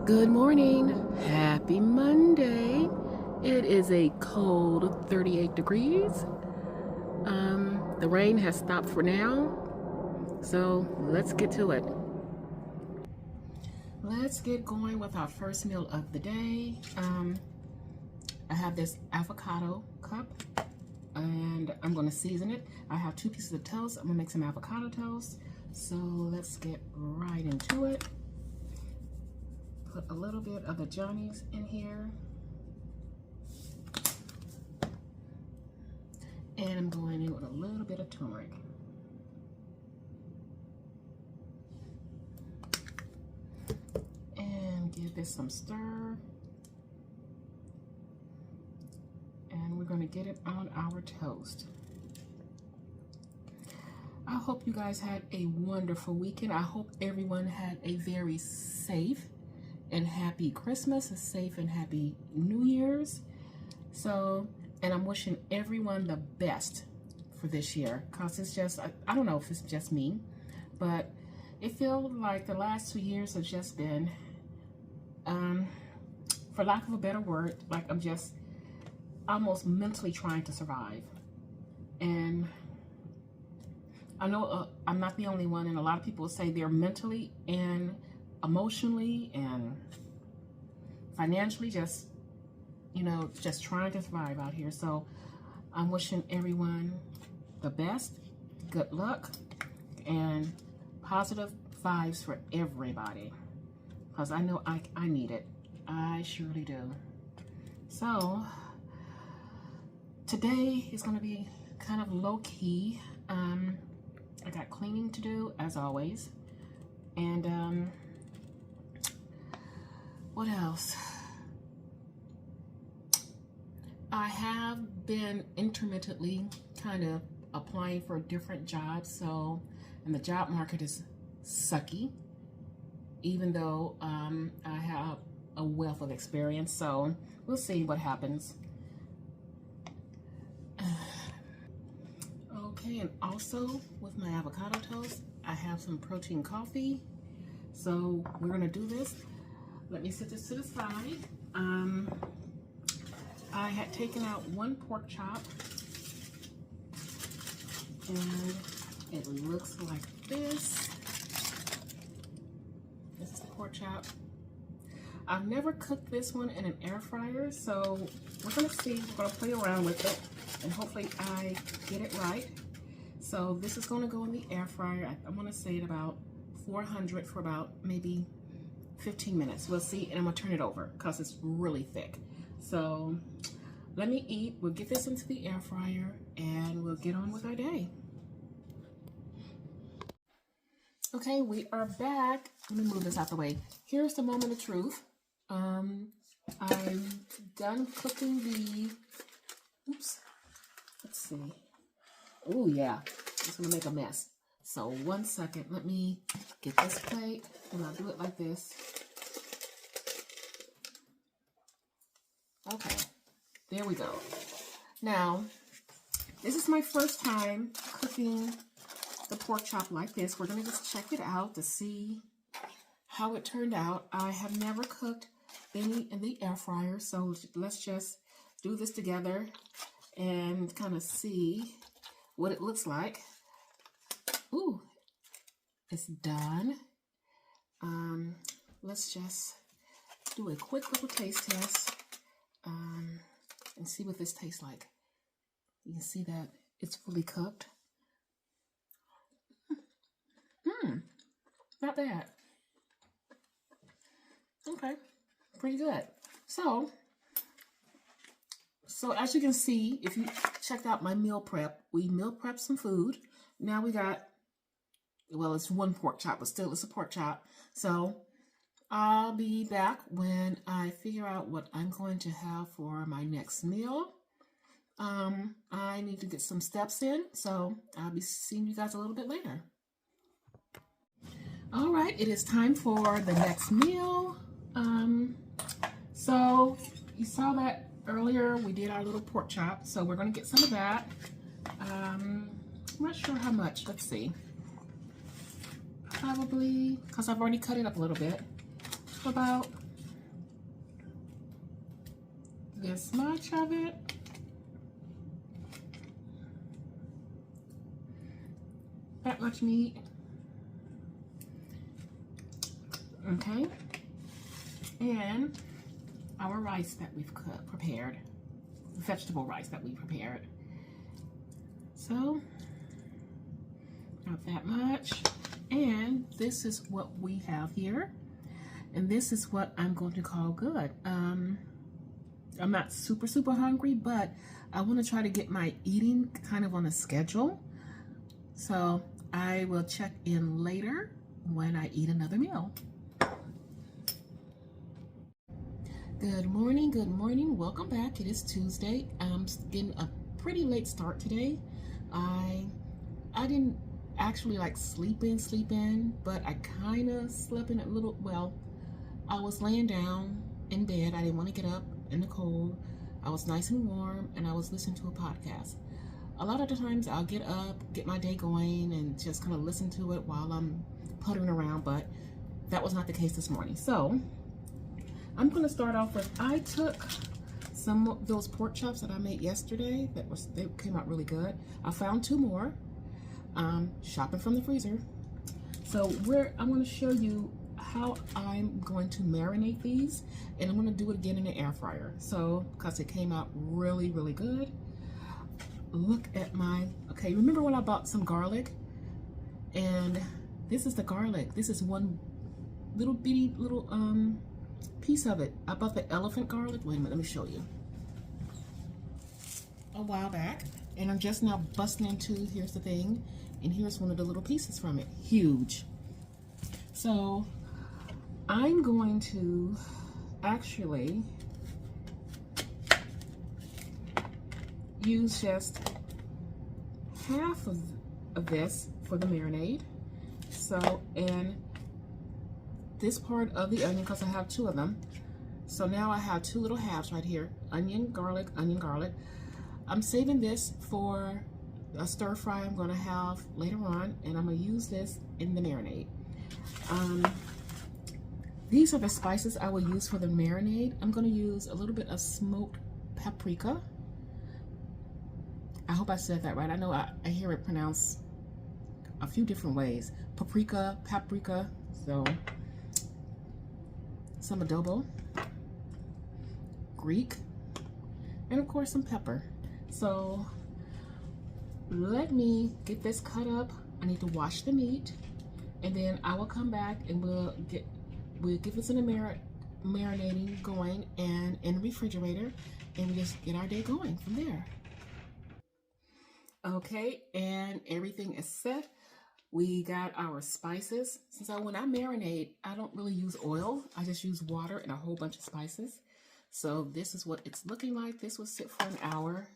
Good morning. Happy Monday. It is a cold 38 degrees. The rain has stopped for now, so let's get to it. Let's get going with our first meal of the day. I have this avocado cup and I'm going to season it. I have 2 pieces of toast. I'm going to make some avocado toast. So let's get right into it. Put a little bit of the Johnny's in here. And I'm going in with a little bit of turmeric. And give this some stir. And we're going to get it on our toast. I hope you guys had a wonderful weekend. I hope everyone had a very safe and happy Christmas, a safe and happy New Year's. And I'm wishing everyone the best for this year, because it's just, I don't know if it's just me, but it feels like the last 2 years have just been, for lack of a better word, like I'm just almost mentally trying to survive. And I know I'm not the only one, and a lot of people say they're mentally and emotionally and financially just trying to survive out here. So I'm wishing everyone the best, good luck, and positive vibes for everybody, because I know I need it. I surely do. So today is going to be kind of low-key. I got cleaning to do, as always, and what else? I have been intermittently kind of applying for different jobs, and the job market is sucky, even though I have a wealth of experience, so we'll see what happens. Okay, and also with my avocado toast, I have some protein coffee, so we're gonna do this. Let me set this to the side. I had taken out 1 pork chop, and it looks like this. This is the pork chop. I've never cooked this one in an air fryer, so we're gonna see. We're gonna play around with it, and hopefully I get it right. So this is gonna go in the air fryer. I'm gonna say at about 400 for about maybe 15 minutes. We'll see, and I'm gonna turn it over because it's really thick. So let me eat. We'll get this into the air fryer and we'll get on with our day. Okay, we are back. Let me move this out the way. Here's the moment of truth. I'm done cooking the, oops, let's see. Oh yeah, it's gonna make a mess. So 1 second, let me get this plate, and I'll do it like this. Okay, there we go. Now, this is my first time cooking the pork chop like this. We're gonna just check it out to see how it turned out. I have never cooked any in the air fryer, so let's just do this together and kind of see what it looks like. Ooh, it's done. Let's just do a quick little taste test and see what this tastes like. You can see that it's fully cooked. Not bad. Okay, pretty good. So as you can see, if you checked out my meal prep, we meal prepped some food. Now we got, well, it's 1 pork chop, but still it's a pork chop. So I'll be back when I figure out what I'm going to have for my next meal. I need to get some steps in, so I'll be seeing you guys a little bit later. All right, it is time for the next meal. So you saw that earlier, we did our little pork chop, so we're gonna get some of that. I'm not sure how much, let's see. Probably, because I've already cut it up a little bit, about this much of it. That much meat. Okay. And our rice that we've prepared. Vegetable rice that we prepared. So, not that much. And this is what we have here. And this is what I'm going to call good. I'm not super hungry, but I want to try to get my eating kind of on a schedule. So I will check in later when I eat another meal. Good morning, welcome back. It is Tuesday. I'm getting a pretty late start today. I didn't actually like sleep in, but I kind of slept in a little. Well, I was laying down in bed. I didn't want to get up in the cold. I was nice and warm, and I was listening to a podcast. A lot of the times I'll get up, get my day going, and just kind of listen to it while I'm puttering around, but that was not the case this morning. So I'm going to start off with, I took some of those pork chops that I made yesterday. They came out really good. I found 2 more, shopping from the freezer. So I'm going to show you how I'm going to marinate these, and I'm going to do it again in the air fryer. So, because it came out really good. Look at okay, remember when I bought some garlic? And this is the garlic. This is one little bitty little piece of it. I bought the elephant garlic. Wait a minute, let me show you. A while back, and I'm just now busting into, here's the thing, and here's one of the little pieces from it. Huge. So I'm going to actually use just half of this for the marinade. So, and this part of the onion, because I have 2 of them. So now I have 2 little halves right here. Onion, garlic. I'm saving this for a stir fry I'm going to have later on, and I'm going to use this in the marinade. These are the spices I will use for the marinade. I'm going to use a little bit of smoked paprika. I hope I said that right. I know I hear it pronounced a few different ways. Paprika. So some adobo, Greek, and of course some pepper. So let me get this cut up. I need to wash the meat, and then I will come back and we'll give this in a marinating going and in the refrigerator, and we just get our day going from there. Okay, and everything is set. We got our spices. When I marinate, I don't really use oil. I just use water and a whole bunch of spices. So this is what it's looking like. This will sit for an hour.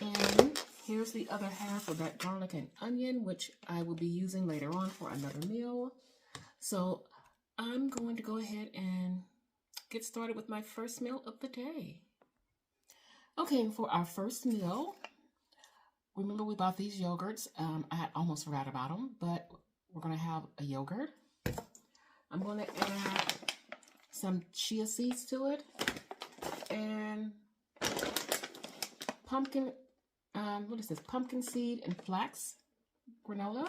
And here's the other half of that garlic and onion, which I will be using later on for another meal. So I'm going to go ahead and get started with my first meal of the day. Okay, for our first meal, remember we bought these yogurts. I had almost forgot about them, but we're going to have a yogurt. I'm going to add some chia seeds to it and pumpkin, what is this? Pumpkin seed and flax granola.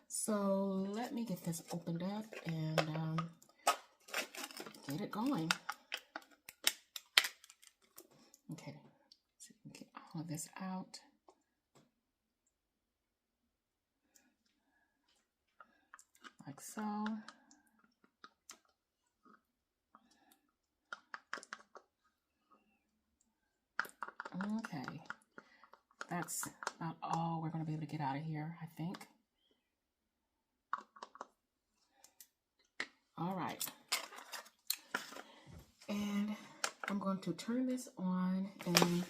So let me get this opened up and get it going. Okay, so we can get all of this out. Like so. Okay, that's about all we're going to be able to get out of here, I think. All right. And I'm going to turn this on and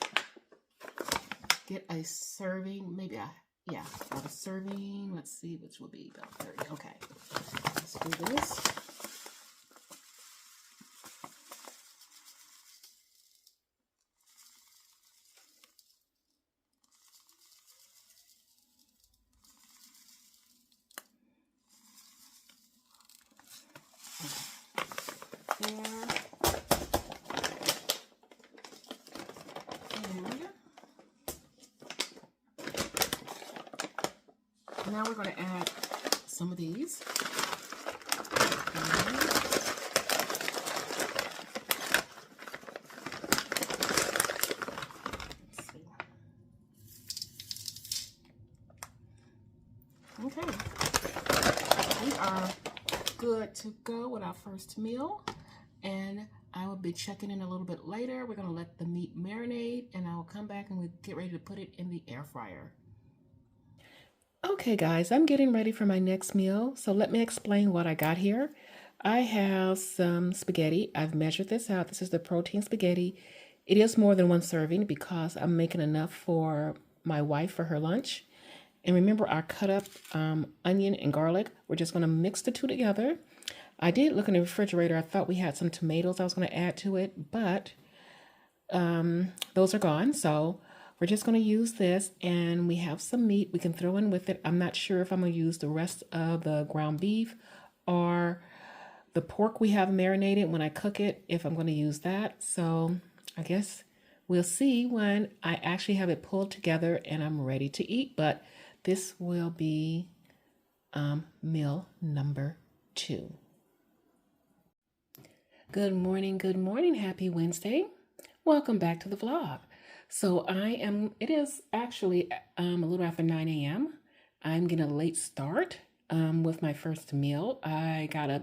get a serving, maybe a serving. Let's see, which will be about 30. Okay, let's do this. now we're going to add some of these. Okay, we are good to go with our first meal, and I will be checking in a little bit later. We're going to let the meat marinate, and I'll come back and we'll get ready to put it in the air fryer. Okay guys, I'm getting ready for my next meal, so let me explain what I got here. I have some spaghetti. I've measured this out. This is the protein spaghetti. It is more than one serving because I'm making enough for my wife for her lunch. And remember our cut up onion and garlic. We're just going to mix the two together. I did look in the refrigerator. I thought we had some tomatoes I was going to add to it, but those are gone. So we're just going to use this, and we have some meat we can throw in with it. I'm not sure if I'm going to use the rest of the ground beef or the pork we have marinated when I cook it, if I'm going to use that. So I guess we'll see when I actually have it pulled together and I'm ready to eat. But this will be meal number 2. Good morning, happy Wednesday. Welcome back to the vlog. So it is actually a little after 9 a.m. I'm getting a late start with my first meal. I got up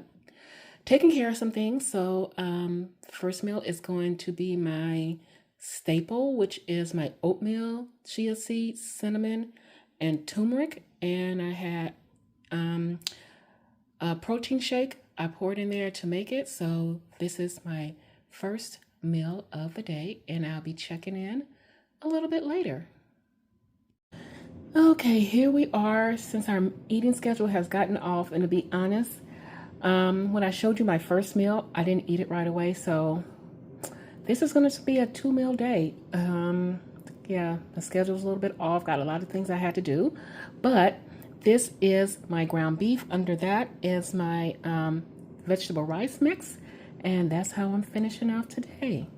taking care of some things. So first meal is going to be my staple, which is my oatmeal, chia seeds, cinnamon, and turmeric. And I had a protein shake I poured in there to make it. So this is my first meal of the day, and I'll be checking in a little bit later. Okay, here we are. Since our eating schedule has gotten off, and to be honest, when I showed you my first meal, I didn't eat it right away. So this is going to be a 2-meal day. Yeah, the schedule's a little bit off. Got a lot of things I had to do, but this is my ground beef. Under that is my vegetable rice mix, and that's how I'm finishing off today.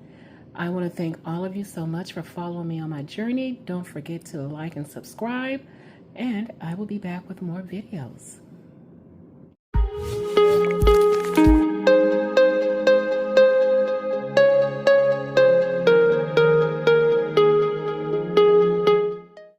I want to thank all of you so much for following me on my journey. Don't forget to like and subscribe, and I will be back with more videos.